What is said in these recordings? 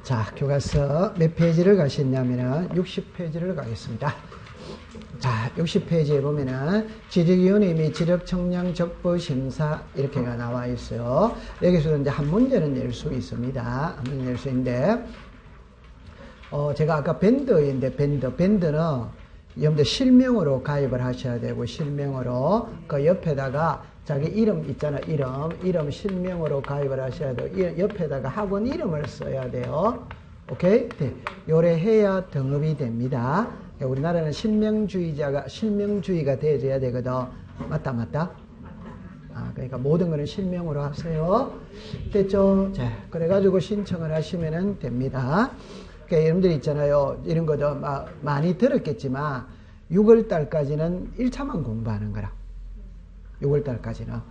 자, 교과서 몇 페이지를 가셨냐면은 60페이지를 가겠습니다. 자, 60페이지에 보면은 지적위원회 및 지적청량 적부 심사 이렇게가 나와 있어요. 여기서 이제 한 문제는 낼 수 있습니다. 한 문제 낼 수 있는데, 제가 아까 밴드인데 밴드는 여러분들 실명으로 가입을 하셔야 되고, 실명으로 그 옆에다가 자기 이름 있잖아. 이름 실명으로 가입을 하셔야 되고, 옆에다가 학원 이름을 써야 돼요. 오케이? 네. 요래 해야 등업이 됩니다. 우리나라는 실명주의가 되어야 되거든. 맞다? 그러니까 모든 거는 실명으로 하세요. 됐죠? 자, 그래가지고 신청을 하시면 됩니다. 그러니까 여러분들 있잖아요. 이런 거도 많이 들었겠지만, 6월달까지는 1차만 공부하는 거라. 6월달까지는.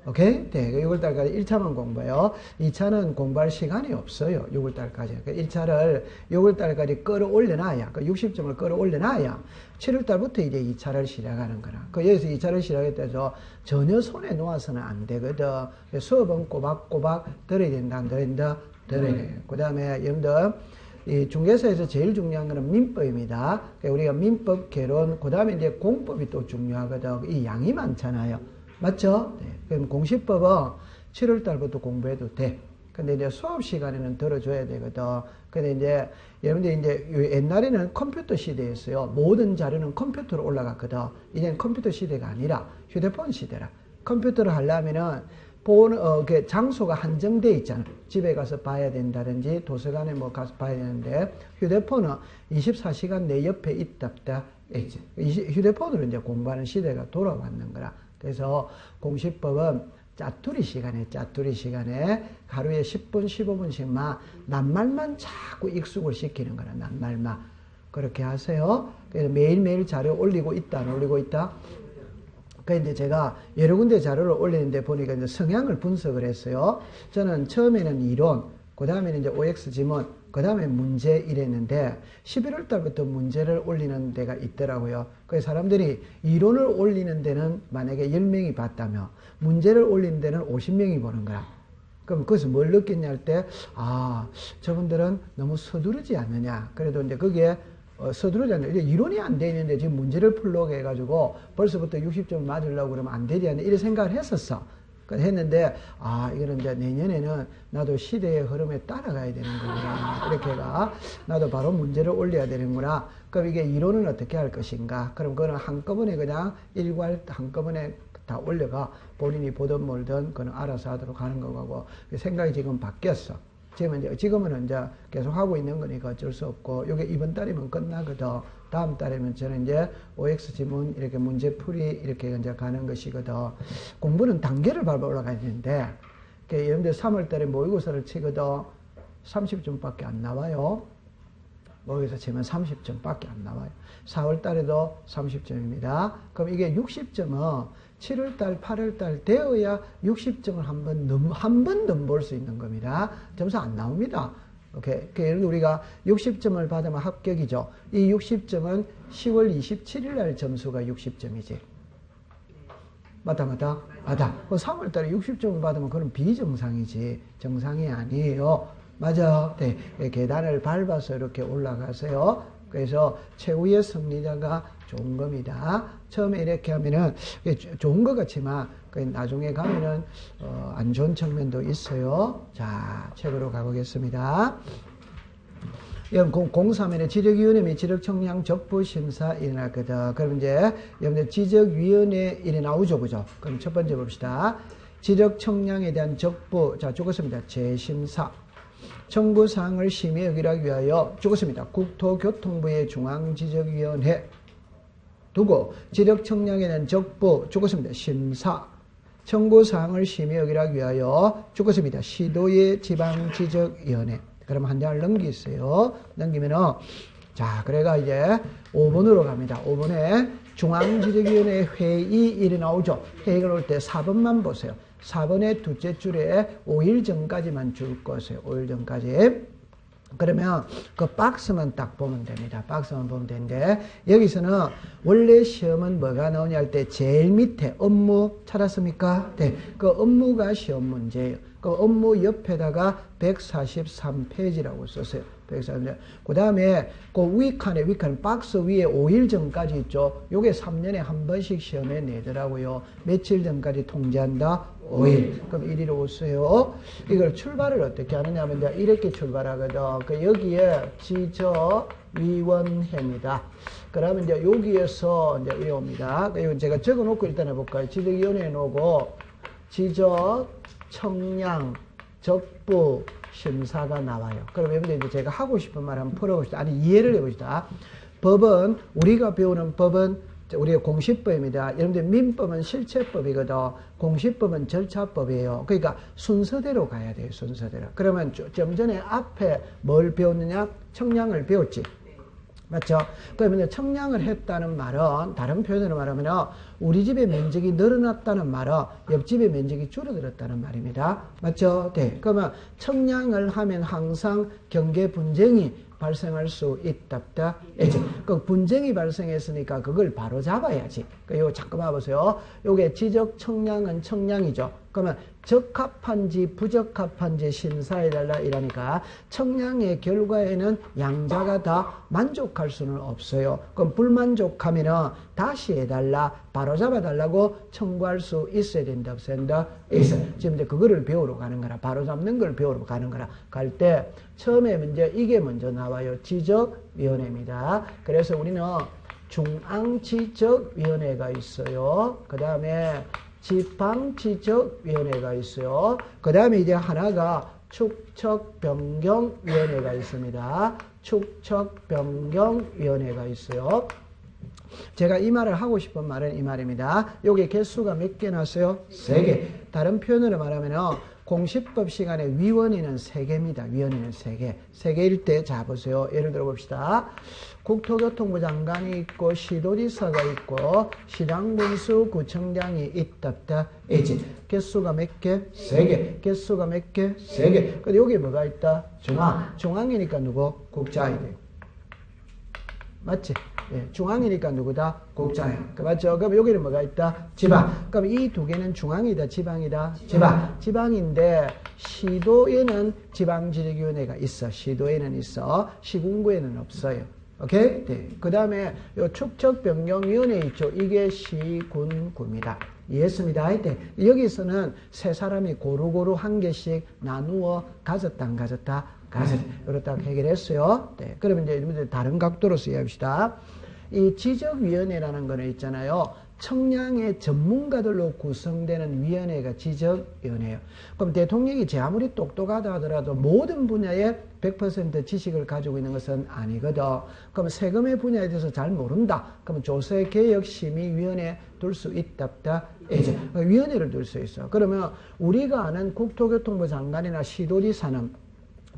오케이? 네, 6월달까지 1차만 공부해요. 2차는 공부할 시간이 없어요. 6월달까지. 1차를 6월달까지 끌어올려놔야, 60점을 끌어올려놔야 7월달부터 이제 2차를 시작하는 거라. 여기서 2차를 시작했다 해서 전혀 손에 놓아서는 안 되거든. 수업은 꼬박꼬박 들어야 된다, 안 들어야 돼요. 그 다음에 여러분들, 이 중개사에서 제일 중요한 거는 민법입니다. 우리가 민법, 개론, 그 다음에 이제 공법이 또 중요하거든. 이 양이 많잖아요. 맞죠? 네. 그럼 공시법은 7월 달부터 공부해도 돼. 근데 이제 수업 시간에는 들어줘야 되거든. 근데 이제, 여러분들 이제 옛날에는 컴퓨터 시대였어요. 모든 자료는 컴퓨터로 올라갔거든. 이제는 컴퓨터 시대가 아니라 휴대폰 시대라. 컴퓨터를 하려면은 그 장소가 한정되어 있잖아. 집에 가서 봐야 된다든지 도서관에 뭐 가서 봐야 되는데, 휴대폰은 24시간 내 옆에 있답다. 휴대폰으로 이제 공부하는 시대가 돌아왔는 거라. 그래서 공시법은 짜투리 시간에 하루에 10분, 15분씩만 낱말만 자꾸 익숙을 시키는 거라. 낱말만. 그렇게 하세요. 그래서 매일매일 자료 올리고 있다, 안 올리고 있다? 그런데 제가 여러 군데 자료를 올리는데 보니까 이제 성향을 분석을 했어요. 저는 처음에는 이론, 그 다음에는 이제 OX 지문, 그 다음에 문제 이랬는데 11월 달부터 문제를 올리는 데가 있더라고요. 그래서 사람들이 이론을 올리는 데는 만약에 10명이 봤다면 문제를 올리는 데는 50명이 보는 거야. 그럼 거기서 뭘 느꼈냐 할 때, 저분들은 너무 서두르지 않느냐. 그래도 이제 그게 서두르지 않느냐. 이제 이론이 안 돼 있는데 지금 문제를 풀려고 해가지고 벌써부터 60점 맞으려고 그러면 안 되지 않느냐. 이런 생각을 했었어. 했는데, 이거는 이제 내년에는 나도 시대의 흐름에 따라가야 되는구나. 이렇게가, 나도 바로 문제를 올려야 되는구나. 그럼 이게 이론은 어떻게 할 것인가? 그럼 그거는 한꺼번에 그냥 일괄 한꺼번에 다 올려가 본인이 보든 말든 그거는 알아서 하도록 하는 거고, 생각이 지금 바뀌었어. 지금은 이제 계속 하고 있는 거니까 어쩔 수 없고, 요게 이번 달이면 끝나거든. 다음 달에는 저는 이제 OX 지문 이렇게 문제풀이 이렇게 이제 가는 것이거든. 공부는 단계를 밟아 올라가야 되는데, 여러분들 3월 달에 모의고사를 치거든. 30점밖에 안 나와요. 모의고사 치면 30점밖에 안 나와요. 4월 달에도 30점입니다. 그럼 이게 60점은 7월 달, 8월 달 되어야 60점을 한 번 넘볼 수 있는 겁니다. 점수 안 나옵니다. 오케이. 예를 들어 우리가 60점을 받으면 합격이죠. 이 60점은 10월 27일 날 점수가 60점이지. 맞다. 3월 달에 60점을 받으면 그건 비정상이지. 정상이 아니에요. 맞아. 네. 계단을 밟아서 이렇게 올라가세요. 그래서 최후의 승리자가 좋은 겁니다. 처음에 이렇게 하면은 좋은 것 같지만 나중에 가면은 안 좋은 측면도 있어요. 자, 책으로 가보겠습니다. 03에는 지적위원회 및 지적청량 적부심사 일어났거든. 그럼 이제 여러분들 지적위원회 일이 나오죠, 그죠? 그럼 첫 번째 봅시다. 지적청량에 대한 적부, 자, 죽었습니다. 재심사. 청구사항을 심의 여기라기 위하여 죽었습니다. 국토교통부의 중앙지적위원회 두고 지적청량에 대한 적부 죽었습니다. 심사. 청구사항을 심의 여기라기 위하여 죽었습니다. 시도의 지방지적위원회. 그럼 한 장을 넘기세요. 넘기면은, 자, 그래가 이제 5번으로 갑니다. 5번에 중앙지적위원회 회의일이 나오죠. 회의가 나올 때 4번만 보세요. 4번의 둘째 줄에 5일 전까지만 줄 것이에요. 5일 전까지. 그러면 그 박스만 딱 보면 됩니다. 박스만 보면 되는데, 여기서는 원래 시험은 뭐가 나오냐 할 때 제일 밑에 업무 찾았습니까? 네. 그 업무가 시험 문제예요. 그 업무 옆에다가 143페이지라고 썼어요. 143페이지. 그 다음에 그 위칸에 박스 위에 5일 전까지 있죠. 요게 3년에 한 번씩 시험에 내더라고요. 며칠 전까지 통지한다? 5일. 그럼 1위로 오세요. 이걸 출발을 어떻게 하느냐면 이제 이렇게 출발하거든. 그 여기에 지적위원회입니다. 그러면 이제 여기에서 이제 이래 옵니다. 이거 제가 적어 놓고 일단 해볼까요? 지적위원회에 놓고 지적, 청량, 적부, 심사가 나와요. 그럼 여러분들 이제 제가 하고 싶은 말 한번 풀어봅시다. 아니, 이해를 해봅시다. 법은, 우리가 배우는 법은 우리가 공시법입니다. 여러분들 민법은 실체법이거든. 공시법은 절차법이에요. 그러니까 순서대로 가야 돼요. 순서대로. 그러면 좀 전에 앞에 뭘 배웠느냐? 청량을 배웠지. 맞죠? 그러면 청량을 했다는 말은, 다른 표현으로 말하면 우리 집의 면적이 늘어났다는 말은 옆집의 면적이 줄어들었다는 말입니다. 맞죠? 네. 그러면 청량을 하면 항상 경계 분쟁이 발생할 수 있답다. 그 분쟁이 발생했으니까 그걸 바로 잡아야지. 이거 잠깐만 보세요. 요게 지적 청량은 청량이죠. 그러면 적합한지 부적합한지 심사해달라 이러니까 청량의 결과에는 양자가 다 만족할 수는 없어요. 그럼 불만족하면은 다시 해달라, 바로 잡아달라고 청구할 수 있어야 된다, 없앤다? 있어. 지금 이제 그거를 배우러 가는 거라, 바로 잡는 걸 배우러 가는 거라. 갈 때 처음에 문제 이게 먼저 나와요. 지적위원회입니다. 그래서 우리는 중앙지적위원회가 있어요. 그 다음에 지방지적위원회가 있어요. 그 다음에 이제 하나가 축척변경위원회가 있습니다. 축척변경위원회가 있어요. 제가 이 말을 하고 싶은 말은 이 말입니다. 요게 개수가 몇 개 나왔어요? 3개. 다른 표현으로 말하면 공시법 시간에 위원회는 3개입니다. 위원회는 3개. 3개일 때, 자, 보세요. 예를 들어 봅시다. 국토교통부 장관이 있고, 시도지사가 있고, 시장군수 구청장이 있답다. 이지. 개수가 몇 개? 3개. 개수가 몇 개? 3개. 근데 여기 뭐가 있다? 중앙. 중앙이니까 누구? 국장이 돼요. 맞지? 예, 중앙이니까 누구다? 국장이에요. 맞죠? 그럼 여기는 뭐가 있다? 지방. 그럼 이 두 개는 중앙이다, 지방이다? 지방. 지방인데 시도에는 지방지적위원회가 있어. 시도에는 있어. 시군구에는 없어요. 오케이? 네. 그 다음에 요 축척변경위원회 있죠. 이게 시군구입니다. 이해했습니다. 네. 여기서는 세 사람이 고루고루 한 개씩 나누어 가졌다, 안 가졌다? 가졌다. 이렇다 해결했어요. 네. 그러면 이제 다른 각도로서 이해합시다. 이 지적위원회라는 거는 있잖아요. 청량의 전문가들로 구성되는 위원회가 지적위원회예요. 그럼 대통령이 제 아무리 똑똑하다 하더라도 모든 분야에 100% 지식을 가지고 있는 것은 아니거든. 그럼 세금의 분야에 대해서 잘 모른다. 그럼 조세개혁심의위원회 둘 수 있답다. 이제 위원회를 둘 수 있어. 그러면 우리가 아는 국토교통부 장관이나 시도지사는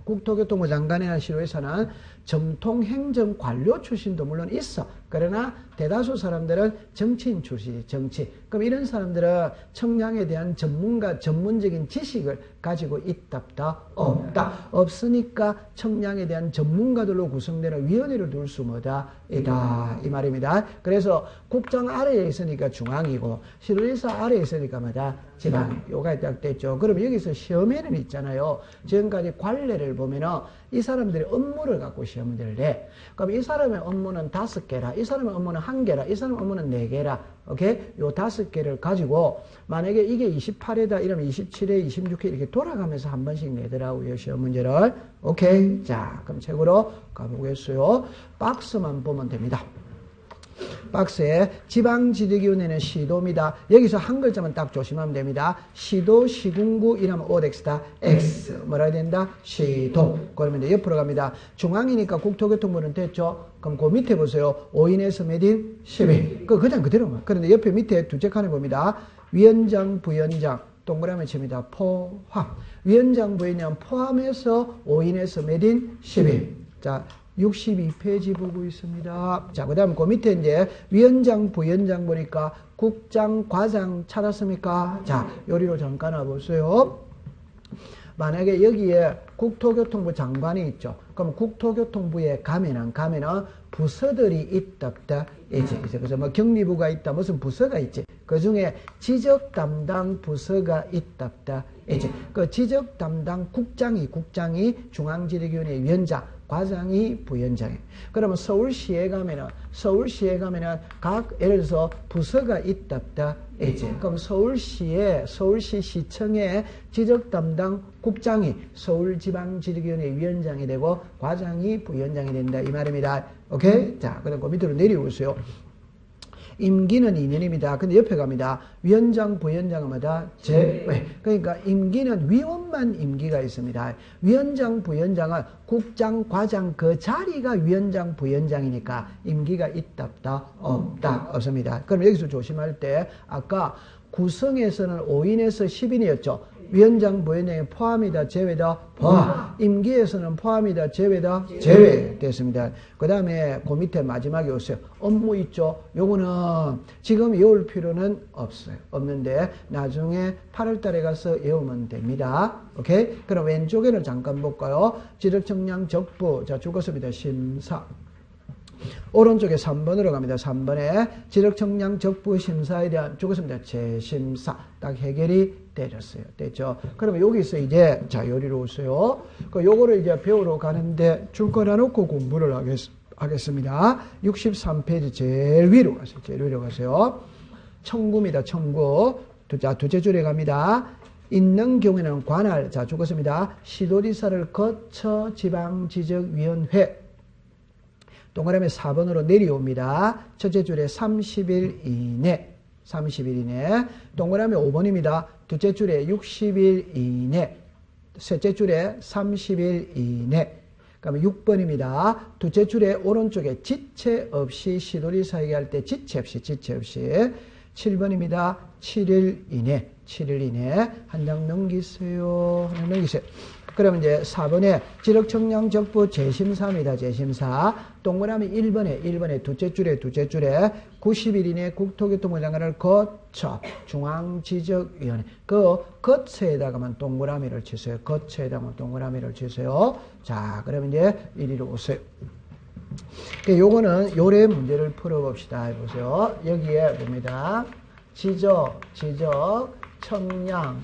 국토교통부 장관이나 시도지사는 정통행정 관료 출신도 물론 있어. 그러나 대다수 사람들은 정치인 출신이 정치. 그럼 이런 사람들은 청량에 대한 전문적인 지식을 가지고 있답다? 없다. 없으니까 청량에 대한 전문가들로 구성되는 위원회를 둘 수 뭐다? 이다. 이 말입니다. 그래서 국장 아래에 있으니까 중앙이고 시도지사 아래에 있으니까 뭐다? 지방. 요가 딱 됐죠. 그럼 여기서 시험에는 있잖아요. 지금까지 관례를 보면은 이 사람들이 업무를 갖고 시험 문제를 내. 그럼 이 사람의 업무는 5개라. 이 사람의 업무는 1개라. 이 사람의 업무는 4개라. 오케이? 요 5개를 가지고 만약에 이게 28회다 이러면 27회, 26회 이렇게 돌아가면서 한 번씩 내더라고요. 시험 문제를. 오케이? 자, 그럼 책으로 가보겠어요. 박스만 보면 됩니다. 박스에 지방지적위원회는 시도입니다. 여기서 한 글자만 딱 조심하면 됩니다. 시도, 시군구 이러면 OX다. X. 뭐라 해야 된다? 시도. 그러면 이제 옆으로 갑니다. 중앙이니까 국토교통부는 됐죠? 그럼 그 밑에 보세요. 5인에서 몇 인? 10인. 그냥 그대로만. 그런데 옆에 밑에 둘째 칸에 봅니다. 위원장, 부위원장. 동그라미 칩니다. 포함. 위원장, 부위원장 포함해서 5인에서 몇 인? 10인. 자. 62페이지 보고 있습니다. 자, 그 다음 그 밑에 이제 위원장, 부위원장 보니까 국장, 과장 찾았습니까? 자, 요리로 잠깐 와보세요. 만약에 여기에 국토교통부 장관이 있죠. 그럼 국토교통부에 가면은 부서들이 있답다. 이제 그래서 뭐 경리부가 있다. 무슨 부서가 있지. 그 중에 지적 담당 부서가 있답다. 이제 그 지적 담당 국장이 중앙지리위원회 위원장, 과장이 부위원장이에요. 그러면 서울시에 가면은 각 예를 들어서 부서가 있답다. 이제 그럼 서울시 시청의 지적 담당 국장이 서울지방지리위원회 위원장이 되고 과장이 부위원장이 된다 이 말입니다. 오케이? 자, 그럼 그 밑으로 내려오세요. 임기는 2년입니다. 근데 옆에 갑니다. 위원장, 부위원장은 뭐다? 제외. 그러니까 임기는 위원만 임기가 있습니다. 위원장, 부위원장은 국장, 과장 그 자리가 위원장, 부위원장이니까 임기가 있답다? 없다? 없습니다. 그럼 여기서 조심할 때 아까 구성에서는 5인에서 10인이었죠. 위원장, 부위원장이 포함이다, 제외다, 포함. 임기에서는 포함이다, 제외다, 제외 됐습니다. 그 다음에 그 밑에 마지막에 오세요. 업무 있죠. 요거는 지금 외울 필요는 없어요. 없는데 나중에 8월 달에 가서 외우면 됩니다. 오케이? 그럼 왼쪽에는 잠깐 볼까요? 지적청량 적부. 자, 죽었습니다. 심사. 오른쪽에 3번으로 갑니다. 3번에 지적청량 적부 심사에 대한 죽었습니다. 재심사. 딱 해결이 되셨어요. 됐죠? 그러면 여기서 이제 자 요리로 오세요. 요거를 이제 배우러 가는데 줄 거나 놓고 공부를 하겠습니다. 63페이지 제일 위로 가세요. 제일 위로 가세요. 청구입니다. 청구. 자, 두째 줄에 갑니다. 있는 경우에는 관할. 자, 죽었습니다. 시도지사를 거쳐 지방지적위원회. 동그라미 4번으로 내려옵니다. 첫째 줄에 30일 이내. 30일 이내. 동그라미 5번입니다. 둘째 줄에 60일 이내. 셋째 줄에 30일 이내. 그러면 6번입니다. 둘째 줄에 오른쪽에 지체 없이 시도지사에게 할 때 지체 없이. 7번입니다. 7일 이내. 7일 이내. 한 장 넘기세요. 한 장 넘기세요. 그러면 이제 4번에 지적청량 적부 재심사입니다. 재심사. 동그라미 1번에 둘째 줄에 90일 이내 국토교통부 장관을 거쳐 중앙지적위원회. 그 거쳐에다가만 동그라미를 치세요. 거쳐에다가만 동그라미를 치세요. 자, 그러면 이제 이리로 오세요. 요거는 요래 문제를 풀어봅시다. 해보세요. 여기에 봅니다. 지적, 청량,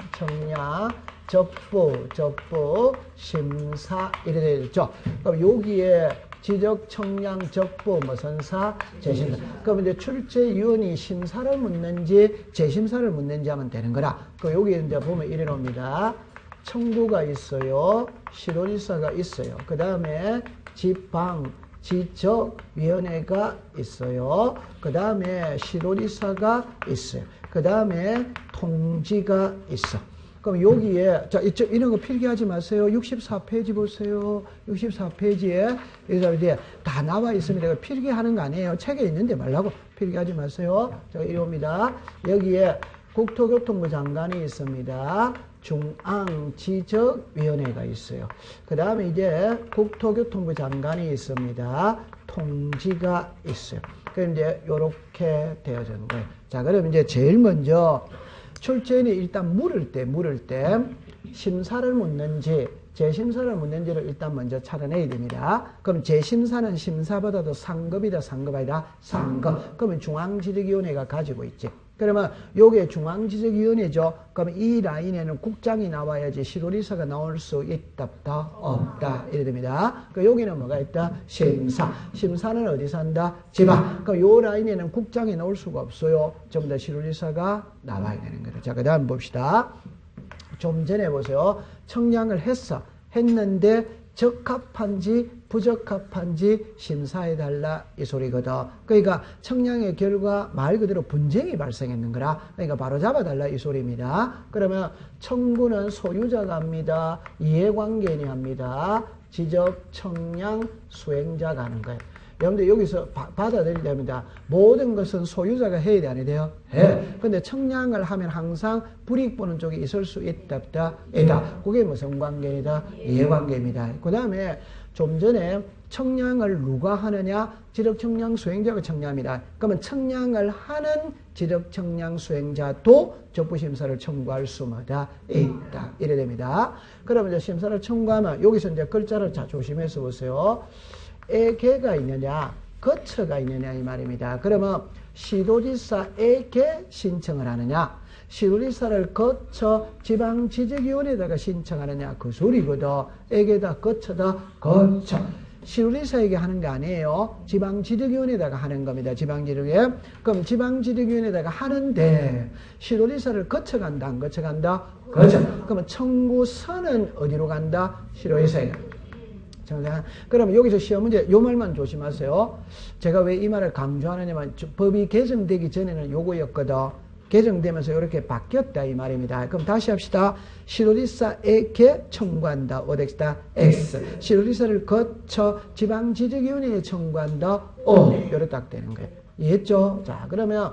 적부, 심사 이래 되어 있죠. 그럼 여기에 지적, 청량, 적부, 무슨 사, 재심사. 그럼 이제 출제위원이 심사를 묻는지 재심사를 묻는지 하면 되는 거라. 그럼 여기 이제 보면 이래 옵니다. 청구가 있어요. 시도지사가 있어요. 그 다음에 지적위원회가 있어요. 그 다음에 시도지사가 있어요. 그 다음에 통지가 있어. 그럼 여기에, 자, 이런 거 필기하지 마세요. 64페이지 보세요. 64페이지에, 이제 다 나와 있습니다. 필기하는 거 아니에요. 책에 있는데 말라고 필기하지 마세요. 자, 이리 옵니다. 여기에 국토교통부 장관이 있습니다. 중앙지적위원회가 있어요. 그 다음에 이제 국토교통부 장관이 있습니다. 통지가 있어요. 그럼 이제 요렇게 되어지는 거예요. 자, 그럼 이제 제일 먼저 출제인이 일단 물을 때 심사를 묻는지 재심사를 묻는지를 일단 먼저 찾아내야 됩니다. 그럼 재심사는 심사보다도 상급이다, 상급 아니다? 상급. 그러면 중앙지적위원회가 가지고 있지. 그러면 요게 중앙지적위원회죠. 그럼 이 라인에는 국장이 나와야지 시도지사가 나올 수 있다, 없다 이래 됩니다. 그럼 여기는 뭐가 있다? 심사. 심사는 어디서 한다? 지방. 그럼 요 라인에는 국장이 나올 수가 없어요. 전부 다 시도지사가 나와야 되는 거죠. 자, 그 다음 봅시다. 좀 전에 보세요. 청량을 했는데 적합한지 부적합한지 심사해달라 이 소리거든. 그러니까 청량의 결과 말 그대로 분쟁이 발생했는 거라. 그러니까 바로 잡아달라 이 소리입니다. 그러면 청구는 소유자가 합니다. 이해관계인이 합니다. 지적, 청량, 수행자가 하는 거예요. 여러분들 여기서 받아들여야 됩니다. 모든 것은 소유자가 해야 돼, 안 해야 돼요? 해. 근데 청량을 하면 항상 불이익 보는 쪽이 있을 수 있다. 그게 무슨 관계이다? 이해관계입니다. 그 다음에 좀 전에 청량을 누가 하느냐? 지적청량 수행자가 청량합니다. 그러면 청량을 하는 지적청량 수행자도 적부심사를 청구할 수마다 있다. 이래 됩니다. 그러면 이제 심사를 청구하면 여기서 이제 글자를 자 조심해서 보세요. 에게가 있느냐, 거처가 있느냐 이 말입니다. 그러면 시도지사에게 신청을 하느냐, 시루리사를 거쳐 지방지적위원회에다가 신청하느냐 그 소리거든. 에게다 거쳐다 거쳐. 시루리사에게 하는 게 아니에요. 지방지적위원회에다가 하는 겁니다. 지방지적위원회. 그럼 지방지적위원회에다가 하는데 시루리사를 거쳐간다 안 거쳐간다? 거쳐. 그러면 청구서는 어디로 간다? 시루리사에. 그러면 여기서 시험 문제 요 말만 조심하세요. 제가 왜 이 말을 강조하느냐면 법이 개정되기 전에는 요거였거든. 개정되면서 이렇게 바뀌었다 이 말입니다. 그럼 다시 합시다. 시루리사에게 청구한다. 오덱스다 X. 시루리사를 거쳐 지방지적위원회에 청구한다. O. 요렇게 딱 되는 거예요. 이해했죠? 자, 그러면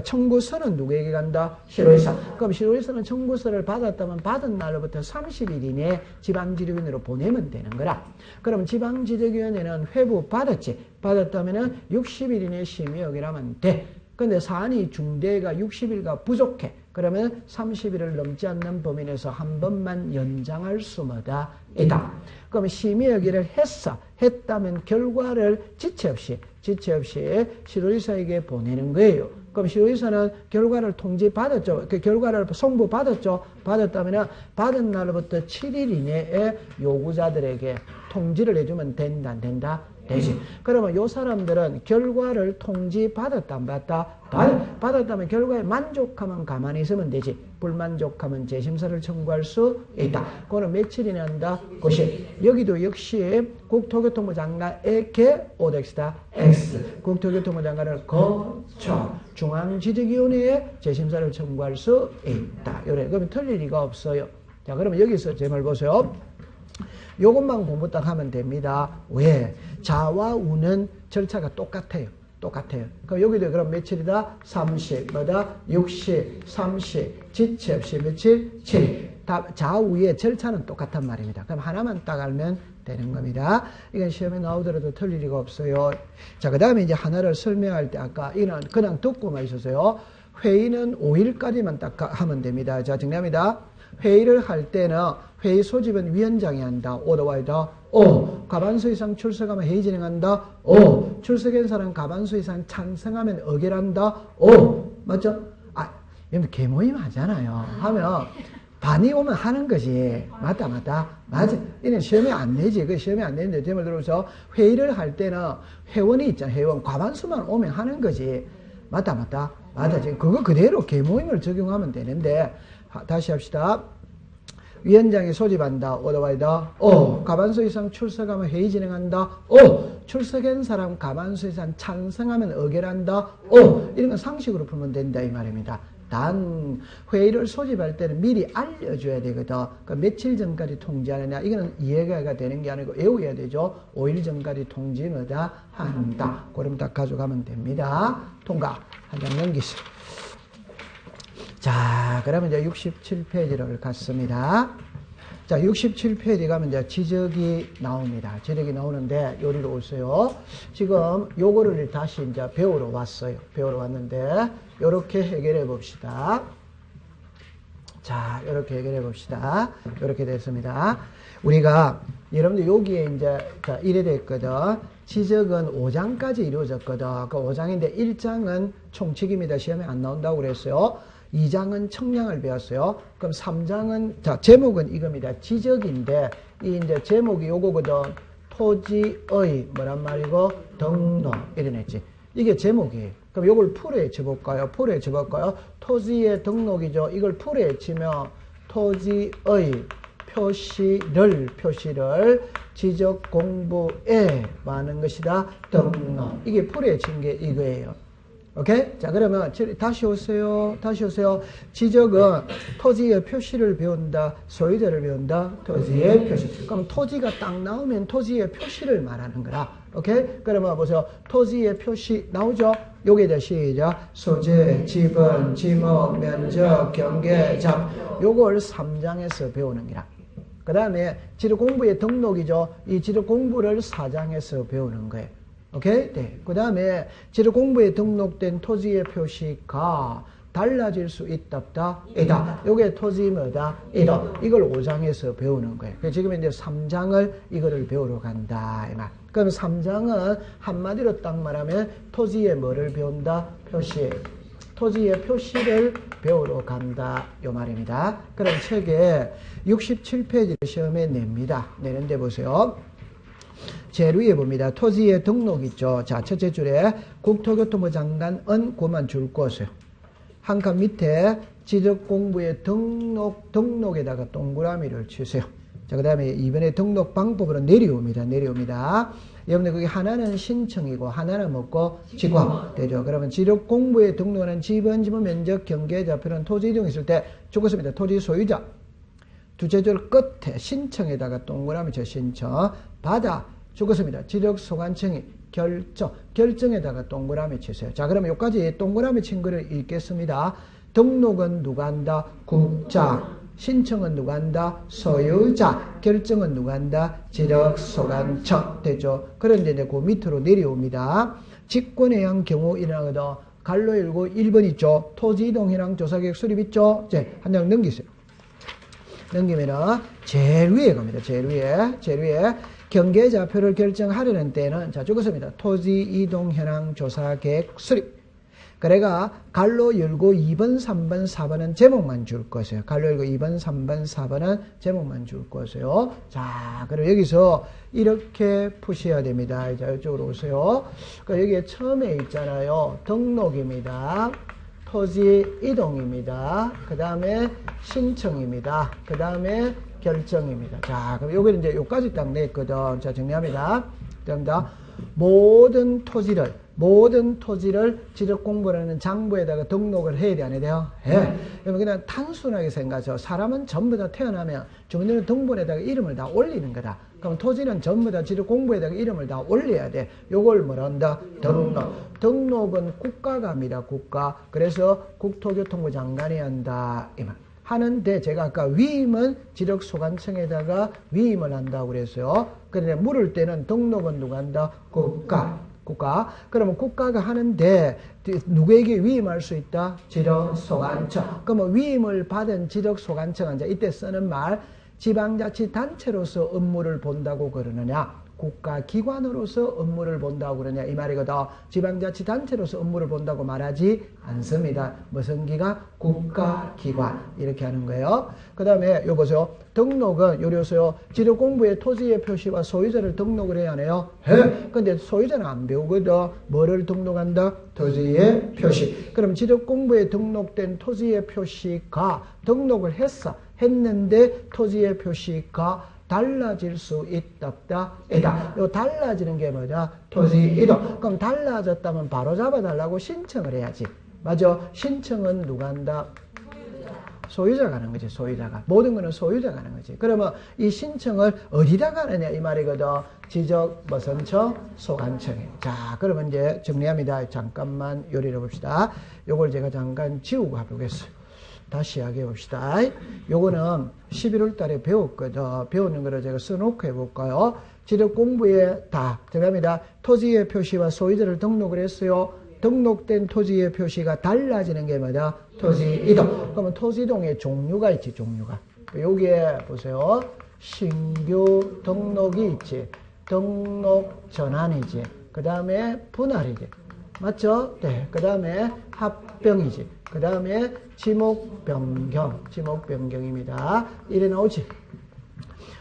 청구서는 누구에게 간다? 시루리사. 그럼 시루리사는 청구서를 받았다면 받은 날로부터 30일 이내에 지방지적위원회로 보내면 되는 거라. 그럼 지방지적위원회는 회부 받았지? 받았다면 60일 이내에 심의하기로 하면 돼. 근데 사안이 중대가 60일가 부족해. 그러면 30일을 넘지 않는 범위 내에서 한 번만 연장할 수마다 있다. 그러면 심의하기를 했다면 결과를 지체 없이 시루리사에게 보내는 거예요. 그럼 시루리사는 결과를 통지받았죠. 그 결과를 송부받았죠. 받았다면 받은 날부터 7일 이내에 요구자들에게 통지를 해주면 된다 안 된다? 되지. 그러면 요 사람들은 결과를 통지받았다 안 받았다? 받았다면 결과에 만족하면 가만히 있으면 되지. 불만족하면 재심사를 청구할 수 있다. 그거는 며칠이나 한다? 90일. 여기도 역시 국토교통부 장관에게 오덱스다 X. 국토교통부 장관을 거쳐 중앙지적위원회에 재심사를 청구할 수 있다. 요래. 그러면 틀릴 리가 없어요. 자, 그러면 여기서 제 말 보세요. 요것만 공부 딱 하면 됩니다. 왜? 자와 우는 절차가 똑같아요. 그럼 여기도 그럼 며칠이다? 30, 뭐다? 60, 30, 지체 없이 며칠? 7. 좌우의 절차는 똑같단 말입니다. 그럼 하나만 딱 알면 되는 겁니다. 이건 시험에 나오더라도 틀릴 리가 없어요. 자, 그 다음에 이제 하나를 설명할 때 아까 이는 그냥 듣고만 있었어요. 회의는 5일까지만 딱 하면 됩니다. 자, 정리합니다. 회의를 할 때는 회의 소집은 위원장이 한다. 오더와이더. 오. 과반수 이상 출석하면 회의 진행한다. 오. 출석한 사람 과반수 이상 찬성하면 의결한다. 오. 맞죠? 아, 여러분 개모임 하잖아요. 하면 반이 오면 하는 거지. 맞다. 맞아. 이는 시험에 안 내지. 그 시험에 안 내는데 제말 들어서 회의를 할 때는 회원이 있잖아. 회원 과반수만 오면 하는 거지. 맞다. 지금 그거 그대로 개모임을 적용하면 되는데 다시 합시다. 위원장이 소집한다. 오더와이더. 오. 과반수 이상 출석하면 회의 진행한다. 오. 출석한 사람 과반수 이상 찬성하면 의결한다. 오. 이런 건 상식으로 풀면 된다 이 말입니다. 단 회의를 소집할 때는 미리 알려줘야 되거든. 그러니까 며칠 전까지 통지하느냐 이거는 이해가 되는 게 아니고 외워야 되죠. 5일 전까지 통지마다 한다. 그럼 딱 가져가면 됩니다. 통과. 한 장 넘기세요. 자, 그러면 이제 67페이지를 갔습니다. 자, 67페이지 가면 이제 지적이 나옵니다. 지적이 나오는데, 요리로 오세요. 지금 요거를 다시 이제 배우러 왔어요. 배우러 왔는데, 요렇게 해결해 봅시다. 자, 요렇게 해결해 봅시다. 요렇게 됐습니다. 우리가, 여러분들 여기에 이제, 자, 이래 됐거든. 지적은 5장까지 이루어졌거든. 그 5장인데 1장은 총칙입니다. 시험에 안 나온다고 그랬어요. 2장은 청량을 배웠어요. 그럼 3장은, 자, 제목은 이겁니다. 지적인데, 이 이제 제목이 요거거든. 토지의, 뭐란 말이고, 등록. 이래냈지. 이게 제목이에요. 그럼 요걸 풀에 쳐볼까요? 토지의 등록이죠. 이걸 풀에 치면, 토지의 표시를 지적 공부에 많은 것이다. 등록. 이게 풀에 친 게 이거예요. 오케이? 자, 그러면 다시 오세요. 지적은 토지의 표시를 배운다. 소유자를 배운다. 토지의 표시. 그럼 토지가 딱 나오면 토지의 표시를 말하는 거라. 오케이? 그러면 보세요. 토지의 표시 나오죠? 요게 다 시작. 소재, 지분, 지목, 면적, 경계, 잡. 요걸 3장에서 배우는 거라. 그 다음에 지적공부의 등록이죠. 이 지적공부를 4장에서 배우는 거예요. 오케이? 네. 그 다음에 지적공부에 등록된 토지의 표시가 달라질 수 있다. 요게 토지 뭐다? 이다. 이걸 5장에서 배우는 거예요. 그래서 지금 이제 3장을 이거를 배우러 간다. 이 말. 그럼 3장은 한마디로 딱 말하면 토지의 뭐를 배운다? 표시. 토지의 표시를 배우러 간다 요 말입니다. 그럼 책에 67페이지를 시험에 냅니다. 내는데 보세요. 제일 위에 봅니다. 토지의 등록 있죠. 자, 첫째 줄에 국토교통부 장관은 그만 줄 것이요. 한 칸 밑에 지적공부의 등록에다가 동그라미를 치세요. 자, 그 다음에 이번에 등록 방법으로 내려옵니다. 여러분들 그게 하나는 신청이고 하나는 뭐고 지구화 되죠. 그러면 지적공부에 등록하는 지번, 면적, 경계, 좌표는 토지 이동이 있을 때 죽었습니다. 토지 소유자. 두째 줄 끝에 신청에다가 동그라미 쳐 신청. 받아 죽었습니다. 지적소관청이 결정에다가 동그라미 치세요. 자, 그러면 여기까지 동그라미 친 거를 읽겠습니다. 등록은 누가 한다? 국장. 신청은 누가 한다? 소유자. 결정은 누가 한다? 지적소관청. 되죠. 그런데 이제 그 밑으로 내려옵니다. 직권에 의한 경우 일어나거든. 갈로 열고 1번 있죠. 토지 이동 현황 조사 계획 수립 있죠. 이제 한 장 넘기세요. 넘기면은 제일 위에 갑니다. 제일 위에 경계좌표를 결정하려는 때는 자 적었습니다. 토지 이동 현황 조사 계획 수립. 그래가 갈로 열고 2번, 3번, 4번은 제목만 줄 것이에요. 갈로 열고 2번, 3번, 4번은 제목만 줄 것이에요. 자, 그럼 여기서 이렇게 푸셔야 됩니다. 자, 이쪽으로 오세요. 그러니까 여기에 처음에 있잖아요. 등록입니다. 토지 이동입니다. 그 다음에 신청입니다. 그 다음에 결정입니다. 자, 그럼 여기는 이제 여기까지 딱 냈거든. 자, 정리합니다. 됩니다. 모든 토지를 지적공부라는 장부에다가 등록을 해야 돼, 안 해야 돼요? 해. 그러면 그냥 단순하게 생각하죠. 사람은 전부 다 태어나면 주민등록 등본에다가 이름을 다 올리는 거다. 그럼 토지는 전부 다 지적공부에다가 이름을 다 올려야 돼. 요걸 뭐라 한다? 등록. 등록은 국가가 합니다. 국가. 그래서 국토교통부 장관이 한다. 이 말. 하는데 제가 아까 위임은 지적소관청에다가 위임을 한다고 그랬어요. 그런데 물을 때는 등록은 누가 한다? 국가. 그러면 국가가 하는데 누구에게 위임할 수 있다? 지적소관청. 그러면 위임을 받은 지적소관청은 이제 이때 쓰는 말 지방자치단체로서 업무를 본다고 그러느냐? 국가기관으로서 업무를 본다고 그러냐 이 말이거든. 지방자치단체로서 업무를 본다고 말하지 않습니다. 무슨 기관? 국가기관. 이렇게 하는 거예요. 그 다음에 요 보세요. 등록은 요리요소요. 지적공부의 토지의 표시와 소유자를 등록을 해야 하네요. 해. 근데 소유자는 안 배우거든. 뭐를 등록한다? 토지의 표시. 그럼 지적공부에 등록된 토지의 표시가 등록을 했는데 토지의 표시가 달라질 수 있다, 없다, 있다. 요 달라지는 게 뭐냐? 토지 이동. 그럼 달라졌다면 바로 잡아달라고 신청을 해야지. 맞아? 신청은 누가 한다? 소유자가 하는 거지, 소유자가. 모든 거는 소유자가 하는 거지. 그러면 이 신청을 어디다가 하느냐, 이 말이거든. 지적무선청, 소관청에. 자, 그러면 이제 정리합니다. 잠깐만 요리를 봅시다. 요걸 제가 잠깐 지우고 해보겠어요. 다시 이야기해 봅시다. 요거는 11월 달에 배웠거든. 배우는 거를 제가 써놓고 해볼까요? 지적 공부에 다 들어갑니다. 토지의 표시와 소유자를 등록을 했어요. 등록된 토지의 표시가 달라지는 게 뭐다? 토지 이동. 그러면 토지 이동의 종류가 있지, 종류가. 여기에 보세요. 신규 등록이 있지. 등록 전환이지. 그 다음에 분할이지. 맞죠? 네. 그 다음에 합병이지. 그 다음에 지목 변경입니다. 이래 나오지.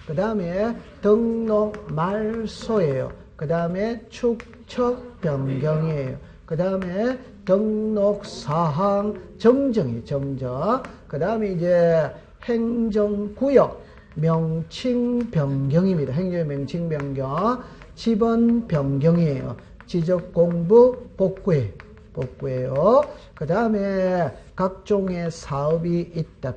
그 다음에 등록 말소예요. 그 다음에 축척 변경이에요. 그 다음에 등록 사항 정정이 정정. 그 다음에 이제 행정구역 명칭 변경입니다. 행정구역 명칭 변경. 지번 변경이에요. 지적공부 복구예요. 그 다음에 각종의 사업이 있다.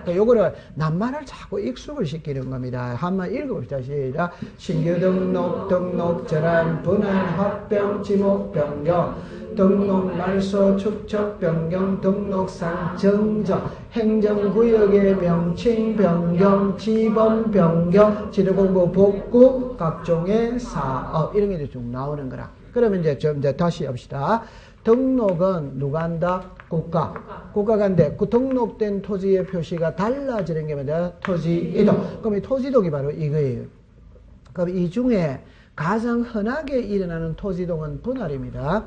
요거를 낱말을 자꾸 익숙을 시키는 겁니다. 한번 읽어봅시다. 시작. 신규 등록, 전환, 분할, 합병, 지목, 변경, 등록, 말소, 축척, 변경, 등록상, 정정, 행정구역의 명칭, 변경, 지번, 변경, 지도공부, 복구, 각종의 사업, 이런 게 쭉 나오는 거라. 그러면 이제 다시 합시다. 등록은 누가 한다? 국가가 한데 그 등록된 토지의 표시가 달라지는 게 뭐냐? 토지 이동. 그럼 이 토지 이동이 바로 이거예요. 그럼 이 중에 가장 흔하게 일어나는 토지 이동은 분할입니다.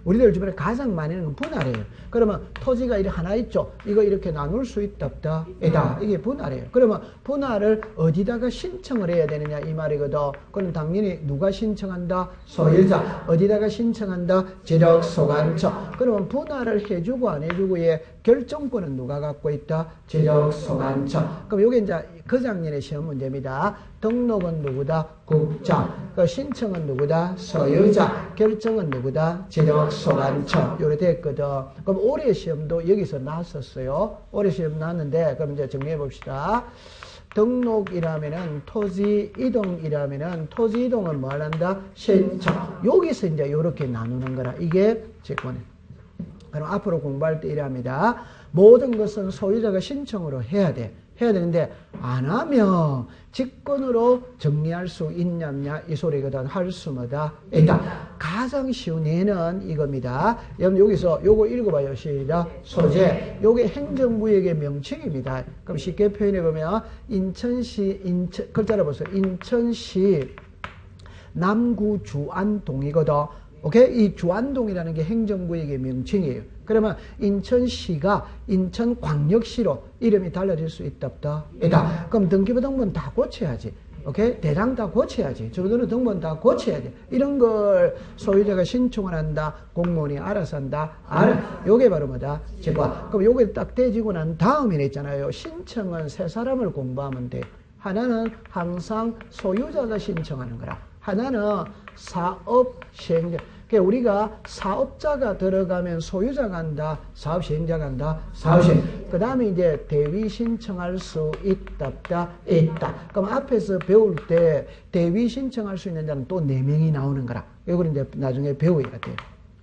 우리들 주변에 가장 많이 하는 건 분할이에요. 그러면 토지가 이렇게 하나 있죠. 이거 이렇게 나눌 수 있다 없다? 있다. 이게 분할이에요. 그러면 분할을 어디다가 신청을 해야 되느냐 이 말이거든. 그럼 당연히 누가 신청한다? 소유자. 어디다가 신청한다? 지적소관처. 그러면 분할을 해주고 안 해주고의 결정권은 누가 갖고 있다? 지적소관처. 그럼 이게 이제 그 작년의 시험 문제입니다. 등록은 누구다? 국장. 그 신청은 누구다? 소유자. 결정은 누구다? 지적소관처. 요래 됐거든. 그럼 올해 시험도 여기서 나왔었어요. 올해 시험 나왔는데 그럼 이제 정리해 봅시다. 등록이라면은 토지 이동이라면은 토지 이동은 뭐 한다? 신청. 여기서 이제 요렇게 나누는 거라. 이게 직권이에요. 그럼 앞으로 공부할 때 이랍니다. 모든 것은 소유자가 신청으로 해야 돼. 해야 되는데 안 하면 직권으로 정리할 수 있냐 없냐 이 소리거든. 할 수마다 있다. 가장 쉬운 예는 이겁니다. 여러분 여기서 요거 읽어봐요. 시작. 소재. 요게 행정구역의 명칭입니다. 그럼 쉽게 표현해 보면 인천시 글자를 보세요. 인천시 남구 주안동이거든. 오케이? 이 주안동이라는 게 행정구역의 명칭이에요. 그러면 인천시가 인천광역시로 이름이 달라질 수 있다 없다? 있다. 그럼 등기부등본 다 고쳐야지. 오케이? 대장 다 고쳐야지. 주민등록 등본 다 고쳐야지. 이런 걸 소유자가 신청을 한다. 공무원이 알아서 한다. 요게 바로 뭐다? 직권. 그럼 요게 딱 떼지고 난 다음에 있잖아요. 신청은 세 사람을 공부하면 돼. 하나는 항상 소유자가 신청하는 거라. 하나는 사업 시행자. 그러니까 우리가 사업자가 들어가면 소유자가 한다, 사업 시행자가 한다, 사업 시행. 그 다음에 이제 대위 신청할 수 있다, 없다, 있다. 그럼 앞에서 배울 때 대위 신청할 수 있는 자는 또 4명이 나오는 거라. 이걸 이제 나중에 배워야 돼요.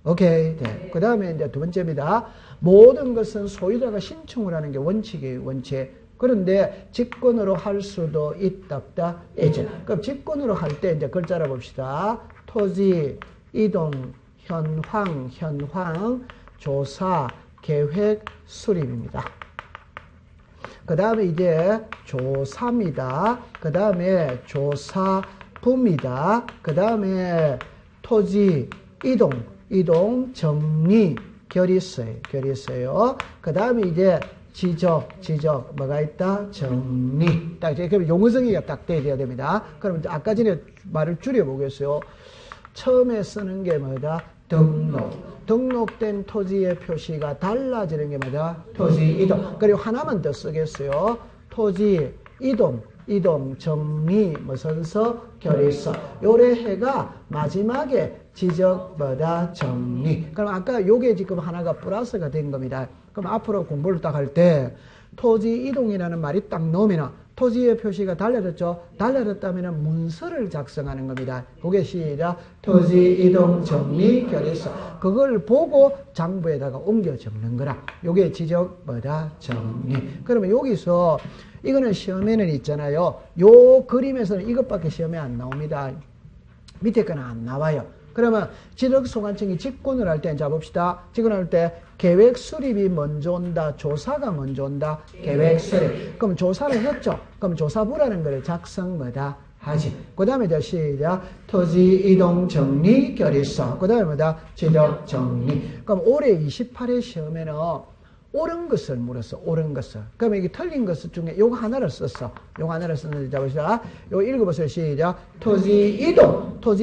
오케이. 네. 그 다음에 이제 두 번째입니다. 모든 것은 소유자가 신청을 하는 게 원칙이에요, 원칙. 그런데 직권으로 할 수도 있다, 없다, 있죠. 그럼 직권으로 할 때 이제 글자를 봅시다. 토지, 이동, 현황, 조사, 계획, 수립입니다. 그 다음에 이제 조사입니다. 그 다음에 조사부입니다. 그 다음에 토지, 이동, 정리, 결의서예요. 그 다음에 이제 지적, 뭐가 있다? 정리. 딱, 그럼 용어정의가 딱 돼야 됩니다. 그럼 아까 전에 말을 줄여보겠어요. 처음에 쓰는 게 뭐다? 등록된 토지의 표시가 달라지는 게 뭐다? 토지 이동. 그리고 하나만 더 쓰겠어요. 토지 이동, 정리, 선서, 결의서. 요래 해가 마지막에 지적, 정리. 그럼 아까 요게 지금 하나가 플러스가 된 겁니다. 그럼 앞으로 공부를 딱 할 때 토지 이동이라는 말이 딱 나오면 토지의 표시가 달라졌죠. 달라졌다면 문서를 작성하는 겁니다. 그게 시작. 토지 이동 정리 결의서. 그걸 보고 장부에다가 옮겨 적는 거라. 요게 지적 정리. 그러면 여기서 이거는 시험에는 있잖아요. 요 그림에서는 이것밖에 시험에 안 나옵니다. 밑에 거는 안 나와요. 그러면 지적소관청이 직권을 할 때, 자 봅시다. 직권할 때 계획 수립이 먼저 온다. 조사가 먼저 온다. 계획 수립. 그럼 조사를 했죠. 그럼 조사부라는 거를 작성 하지. 그 다음에 이제 시작. 토지 이동 정리 결의서. 그 다음에 지적 정리. 그럼 올해 28회 시험에는 옳은 것을 물었어. 옳은 것을. 그러면 이게 틀린 것 중에 요거 하나를 썼어. 요거 하나를 썼는데, 자, 보시다. 요거 읽어보세요. 시작. 토지